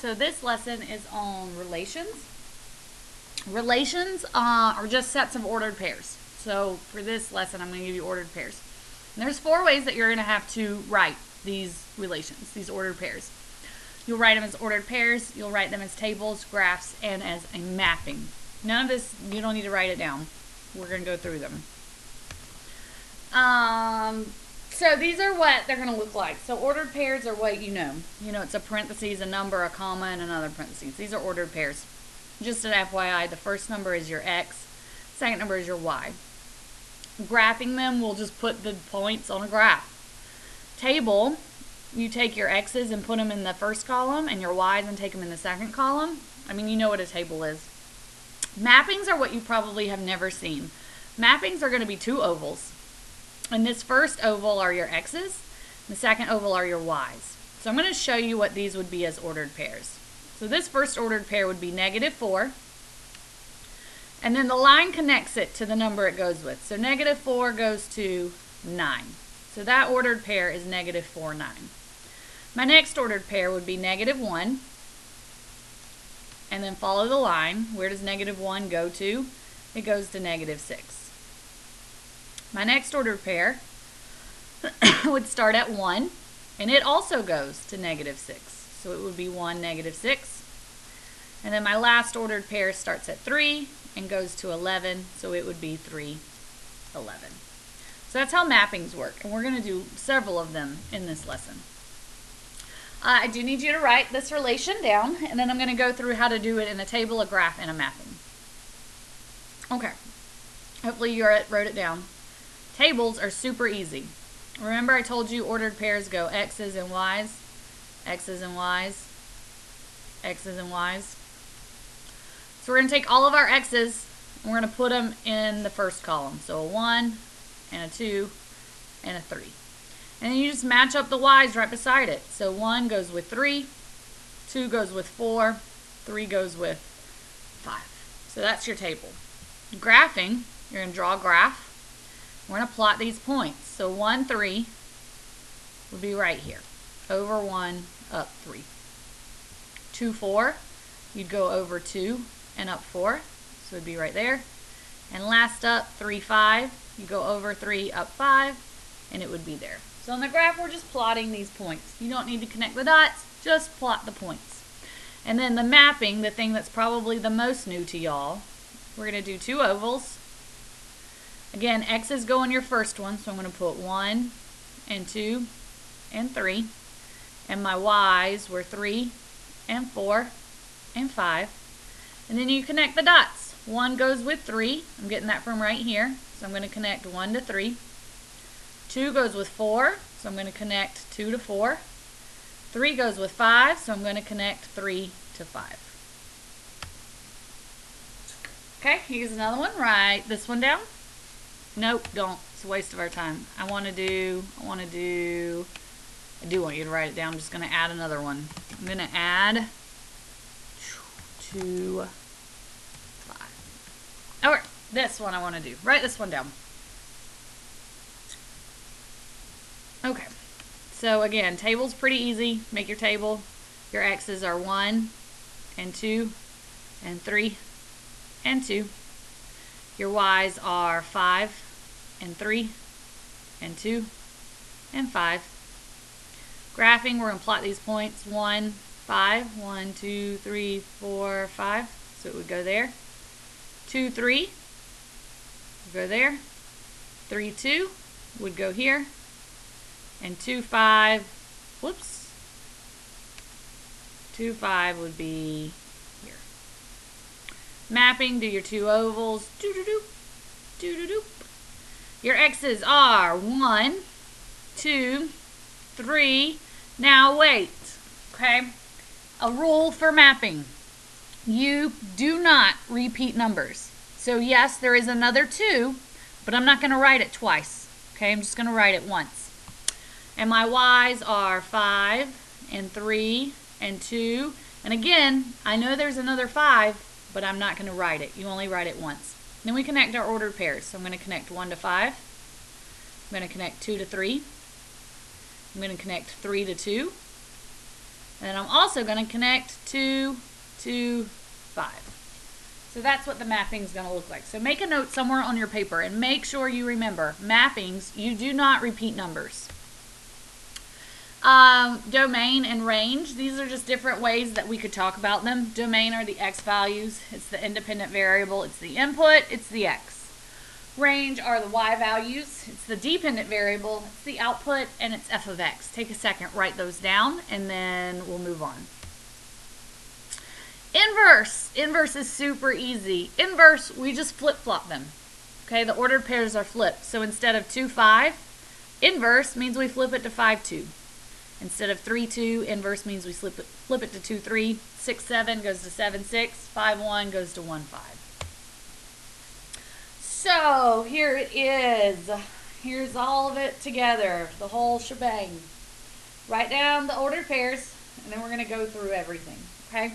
So this lesson is on relations. Relations are just sets of ordered pairs. So for this lesson, I'm going to give you ordered pairs. And there's 4 ways that you're going to have to write these relations, these ordered pairs. You'll write them as ordered pairs, you'll write them as tables, graphs, and as a mapping. None of this, you don't need to write it down. We're going to go through them. So these are what they're going to look like. So ordered pairs are what you know. You know, it's a parentheses, a number, a comma, and another parentheses. These are ordered pairs. Just an FYI, the first number is your X, second number is your Y. Graphing them, we'll just put the points on a graph. Table, you take your X's and put them in the first column, and your Y's and take them in the second column. I mean, you know what a table is. Mappings are what you probably have never seen. Mappings are going to be 2 ovals. And this first oval are your X's, the second oval are your Y's. So I'm going to show you what these would be as ordered pairs. So this first ordered pair would be -4, and then the line connects it to the number it goes with. So -4 goes to 9. So that ordered pair is -4, 9. My next ordered pair would be -1, and then follow the line. Where does -1 go to? It goes to -6. My next ordered pair would start at 1, and it also goes to -6. So it would be 1, -6. And then my last ordered pair starts at 3 and goes to 11, so it would be 3, 11. So that's how mappings work, and we're going to do several of them in this lesson. I do need you to write this relation down, and then I'm going to go through how to do it in a table, a graph, and a mapping. Okay. Hopefully you wrote it down. Tables are super easy. Remember I told you ordered pairs go X's and Y's, X's and Y's, X's and Y's. So we're going to take all of our X's and we're going to put them in the first column. So a 1 and a 2 and a 3. And then you just match up the Y's right beside it. So 1 goes with 3, 2 goes with 4, 3 goes with 5. So that's your table. Graphing, you're going to draw a graph. We're going to plot these points. So 1, 3 would be right here. Over 1, up 3. 2, 4, you'd go over 2 and up 4. So it would be right there. And last up, 3, 5, you go over 3, up 5, and it would be there. So on the graph, we're just plotting these points. You don't need to connect the dots, just plot the points. And then the mapping, the thing that's probably the most new to y'all, we're going to do 2 ovals. Again, X's go in your first one, so I'm going to put 1 and 2 and 3. And my Y's were 3 and 4 and 5. And then you connect the dots. 1 goes with 3. I'm getting that from right here. So I'm going to connect 1 to 3. 2 goes with 4. So I'm going to connect 2 to 4. 3 goes with 5. So I'm going to connect 3 to 5. Okay, here's another one. Write this one down. Nope, don't. It's a waste of our time. I do want you to write it down. I'm just going to add another one. I'm going to add 2, 5. Alright, this one I want to do. Write this one down. Okay, so again, table's pretty easy. Make your table. Your X's are 1 and 2 and 3 and 2. Your Y's are 5 and 3 and 2 and 5. Graphing, we're going to plot these points. 1, 5. 1, 2, 3, 4, 5. So it would go there. 2, 3 would go there. 3, 2 would go here. And 2, 5, whoops. 2, 5 would be here. Mapping, do your 2 ovals. Doo-doo-doo. Doo-doo-doo. Your X's are 1, 2, 3. Now wait. Okay. A rule for mapping. You do not repeat numbers. So yes, there is another 2, but I'm not going to write it twice. Okay, I'm just going to write it once. And my Y's are 5 and 3 and 2. And again, I know there's another 5, but I'm not going to write it. You only write it once. Then we connect our ordered pairs. So I'm going to connect 1 to 5. I'm going to connect 2 to 3. I'm going to connect 3 to 2. And then I'm also going to connect 2 to 5. So that's what the mapping is going to look like. So make a note somewhere on your paper and make sure you remember, mappings, you do not repeat numbers. Domain and range, these are just different ways that we could talk about them. Domain are the x values, it's the independent variable, it's the input, it's the x. Range are the y values, it's the dependent variable, it's the output, and it's f of x. Take a second, write those down, and then we'll move on. Inverse. Inverse is super easy. Inverse, we just flip-flop them. Okay, the ordered pairs are flipped. So instead of 2, 5, inverse means we flip it to 5, 2. Instead of 3, 2, inverse means we flip it to 2, 3. 6, 7 goes to 7, 6. 5, 1 goes to 1, 5. So here it is. Here's all of it together, the whole shebang. Write down the ordered pairs, and then we're going to go through everything. Okay?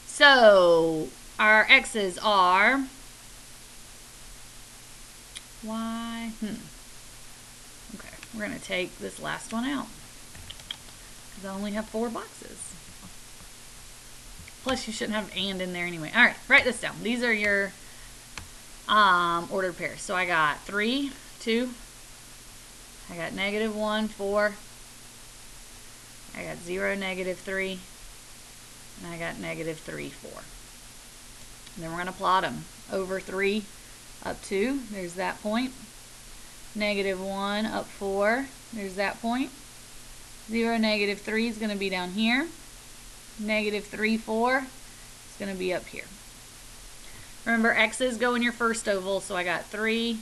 So our x's are y. Okay, we're going to take this last one out because I only have 4 boxes. Plus, you shouldn't have and in there anyway. All right, write this down. These are your ordered pairs. So I got 3, 2. I got -1, 4. I got 0, -3. And I got -3, 4. And then we're going to plot them. Over 3, up 2. There's that point. -1, up 4. There's that point. 0, -3 is going to be down here. -3, 4 is going to be up here. Remember, x's go in your first oval, so I got 3,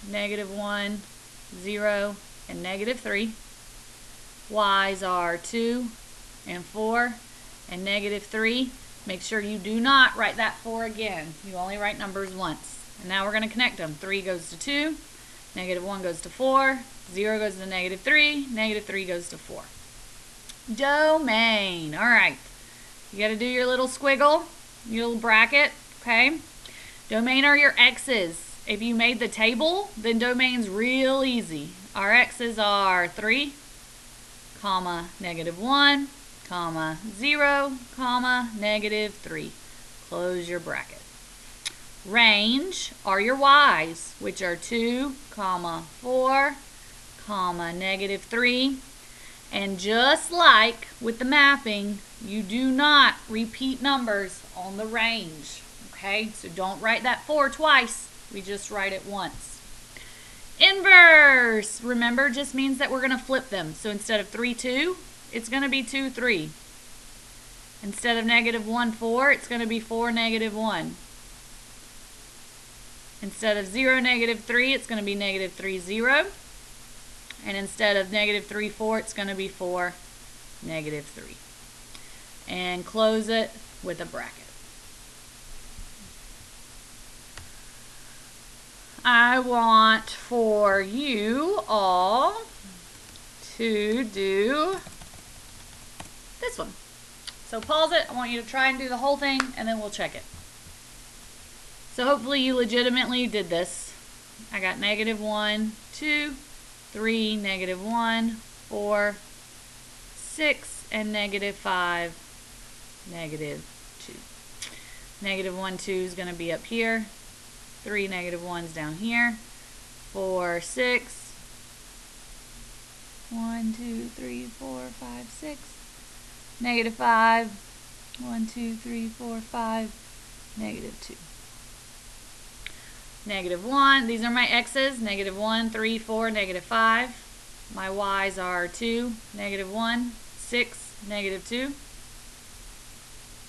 -1, 0, and -3. Y's are 2 and 4. And -3, make sure you do not write that 4 again. You only write numbers once. And now we're going to connect them. 3 goes to 2, -1 goes to 4, 0 goes to -3, -3 goes to 4. Domain. All right. You got to do your little squiggle, your little bracket, okay? Domain are your x's. If you made the table, then domain's real easy. Our x's are 3, -1, 0, -3. Close your bracket. Range are your y's, which are 2, 4, -3. And just like with the mapping, you do not repeat numbers on the range. Okay, so don't write that 4 twice. We just write it once. Inverse, remember, just means that we're going to flip them. So instead of 3, 2, it's going to be 2, 3. Instead of -1, 4, it's going to be 4, -1. Instead of 0, -3, it's going to be -3, 0. And instead of -3, 4, it's going to be 4, -3. And close it with a bracket. I want for you all to do this one. So pause it. I want you to try and do the whole thing, and then we'll check it. So hopefully you legitimately did this. I got -1, 2, 3, -1, 4, 6, and -5, -2. -1, 2 is going to be up here. 3, -1's down here. 4, 6. 1, 2, 3, 4, 5, 6. -5. 1, 2, 3, 4, 5. -2. -1. These are my x's. -1, 3, 4, -5. My y's are 2, -1, 6, -2.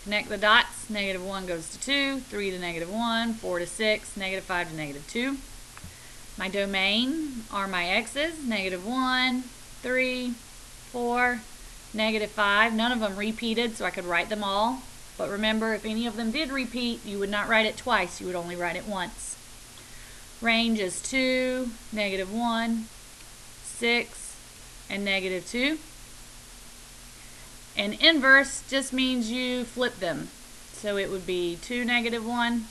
Connect the dots. -1 goes to 2, 3 to -1, 4 to 6, -5 to -2. My domain are my x's. -1, 3, 4, -5. None of them repeated, so I could write them all. But remember, if any of them did repeat, you would not write it twice. You would only write it once. Range is 2, -1, 6, and -2. And inverse just means you flip them. So it would be 2, -1,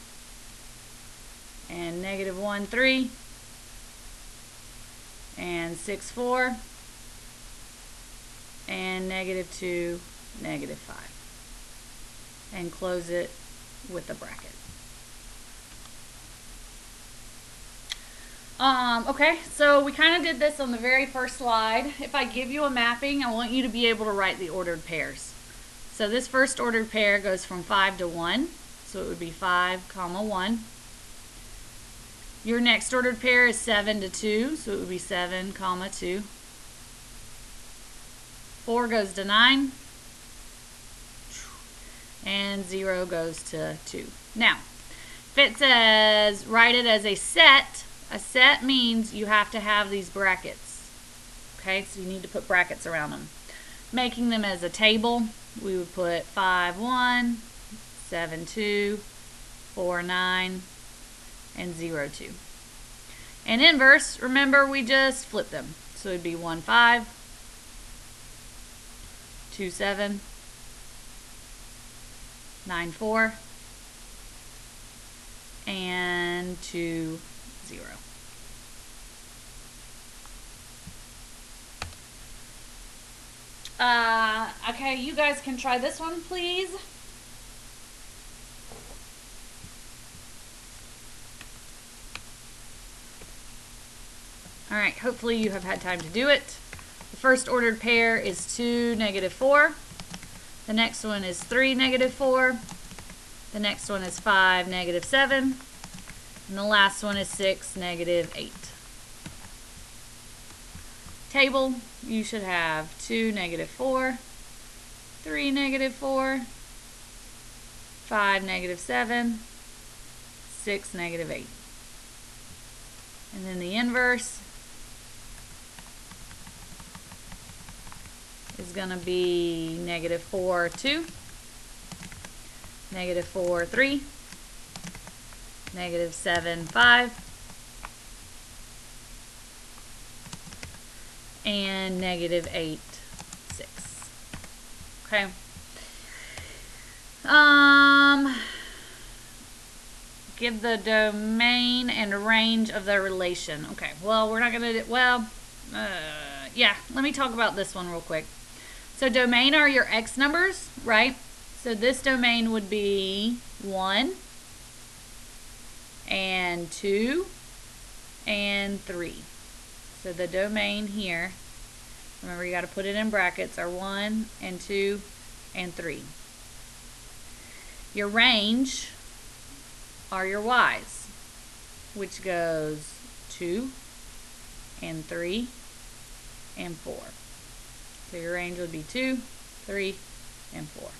and -1, 3, and 6, 4, and -2, -5. And close it with a bracket. Okay, so we kind of did this on the very first slide. If I give you a mapping, I want you to be able to write the ordered pairs. So this first ordered pair goes from 5 to 1, so it would be 5, 1. Your next ordered pair is 7 to 2, so it would be 7, 2. 4 goes to 9, and 0 goes to 2. Now, if it says write it as a set means you have to have these brackets. Okay, so you need to put brackets around them. Making them as a table, we would put 5, 1, 7, 2, 4, 9, and 0, 2. And inverse, remember we just flip them. So it'd be 1, 5, 2, 7, 9, 4, and 2, 0. Okay, you guys can try this one, please. All right, hopefully you have had time to do it. The first ordered pair is 2, -4. The next one is 3, -4. The next one is 5, -7. And the last one is 6, -8. Table, you should have 2, -4, 3, -4, 5, -7, 6, -8. And then the inverse is going to be -4, 2, -4, 3, -7, 5, and -8, 6. Okay. Give the domain and range of the relation. Okay, well, we're not going to do, well, yeah, let me talk about this one real quick. So domain are your x numbers, right? So this domain would be 1, and 2, and 3. So the domain here, remember you got to put it in brackets, are 1, and 2, and 3. Your range are your y's, which goes 2, and 3, and 4. So your range would be 2, 3, and 4.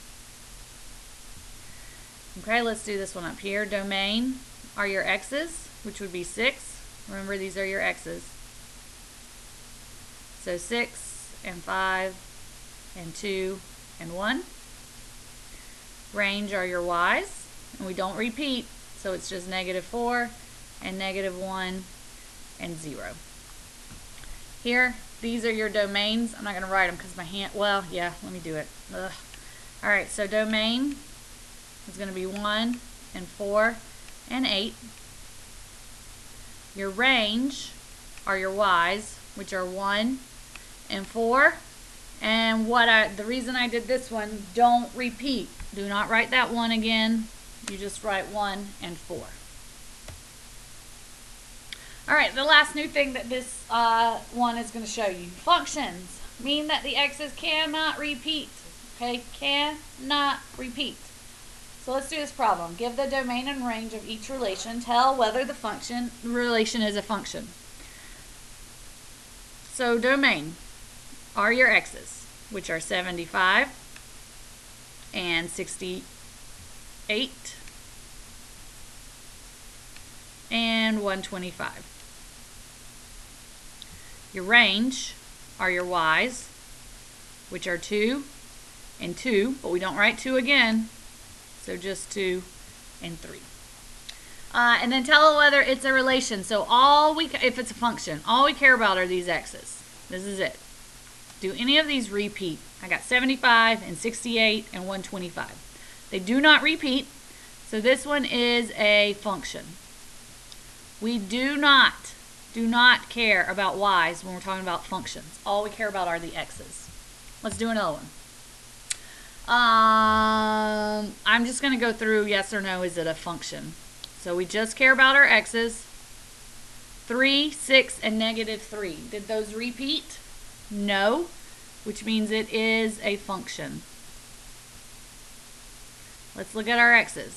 Okay, let's do this one up here. Domain are your x's, which would be 6. Remember, these are your x's. So 6, and 5, and 2, and 1. Range are your y's, and we don't repeat, so it's just -4, and -1, and 0. Here, these are your domains. I'm not going to write them because my hand, well, yeah, let me do it. Ugh. All right, so domain is going to be 1, and 4, and 8. Your range are your y's, which are 1, and 4. And the reason I did this one, don't repeat. Do not write that 1 again. You just write 1 and 4. All right, the last new thing that this one is going to show you. Functions mean that the x's cannot repeat. Okay, cannot repeat. So let's do this problem. Give the domain and range of each relation. Tell whether the relation is a function. So domain are your x's, which are 75 and 68 and 125. Your range are your y's, which are 2 and 2, but we don't write 2 again, so just 2 and 3. And then tell it whether it's a relation. So if it's a function, all we care about are these x's. This is it. Do any of these repeat? I got 75 and 68 and 125. They do not repeat, so this one is a function. We do not care about y's when we're talking about functions. All we care about are the x's. Let's do another one. I'm just going to go through yes or no, is it a function? So we just care about our x's. 3, 6, and -3. Did those repeat? No, which means it is a function. Let's look at our x's.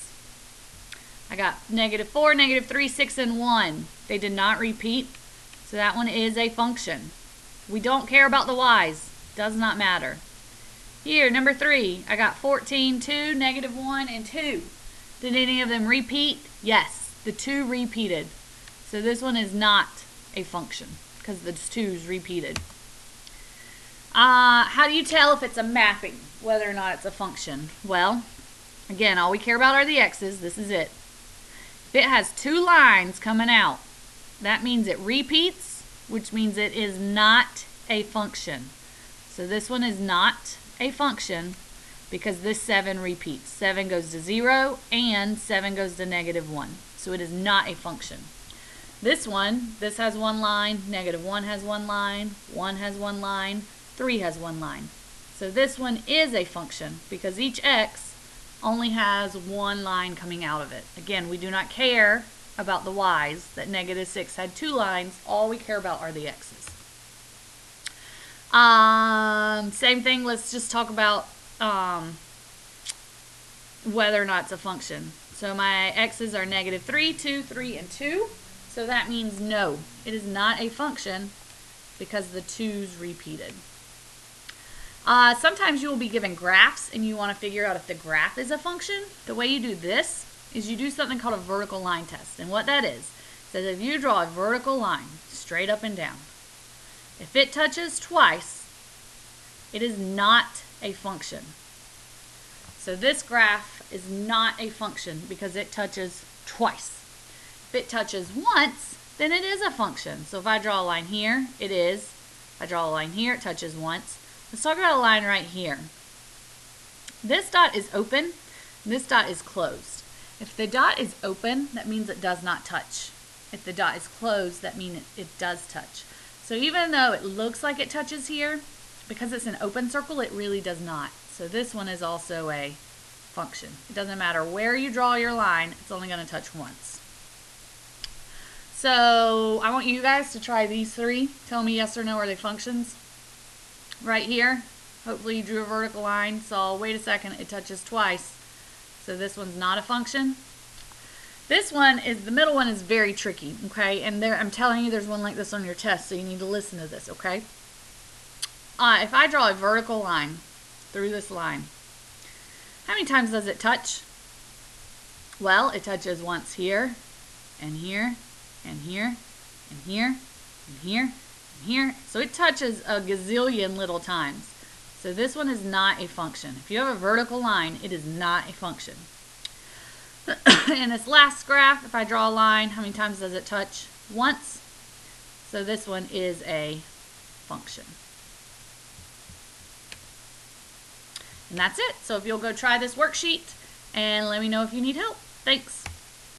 I got -4, -3, 6, and 1. They did not repeat, so that one is a function. We don't care about the y's. Does not matter. Here, number 3, I got 14, 2, -1, and 2. Did any of them repeat? Yes, the 2 repeated. So this one is not a function because the 2's repeated. How do you tell if it's a mapping, whether or not it's a function? Well, again, all we care about are the x's. This is it. If it has 2 lines coming out, that means it repeats, which means it is not a function. So this one is not a function because this 7 repeats. 7 goes to 0 and 7 goes to -1. So it is not a function. This one, this has 1 line, -1 has 1 line, 1 has 1 line, 3 has 1 line. So this one is a function because each x only has 1 line coming out of it. Again, we do not care about the y's, that -6 had 2 lines. All we care about are the x's. Same thing, let's just talk about whether or not it's a function. So my x's are -3, 2, 3, and 2. So that means no, it is not a function because the 2's repeated. Sometimes you will be given graphs and you want to figure out if the graph is a function. The way you do this is you do something called a vertical line test. And what that is if you draw a vertical line straight up and down, if it touches twice, it is not a function. So this graph is not a function because it touches twice. If it touches once, then it is a function. So if I draw a line here, it is. If I draw a line here, it touches once. Let's talk about a line right here. This dot is open, and this dot is closed. If the dot is open, that means it does not touch. If the dot is closed, that means it does touch. So even though it looks like it touches here, because it's an open circle, it really does not. So this one is also a function. It doesn't matter where you draw your line, it's only going to touch once. So I want you guys to try these 3. Tell me yes or no, are they functions? Right here, hopefully you drew a vertical line, saw, wait a second, it touches twice. So this one's not a function. This one is, the middle one is very tricky, okay? And there, I'm telling you, there's one like this on your test, so you need to listen to this, okay? If I draw a vertical line through this line, how many times does it touch? Well, it touches once here, and here, and here, and here, and here, and here. So it touches a gazillion little times. So this one is not a function. If you have a vertical line, it is not a function. In this last graph, if I draw a line, how many times does it touch? Once. So this one is a function. And that's it. So if you'll go try this worksheet and let me know if you need help. Thanks.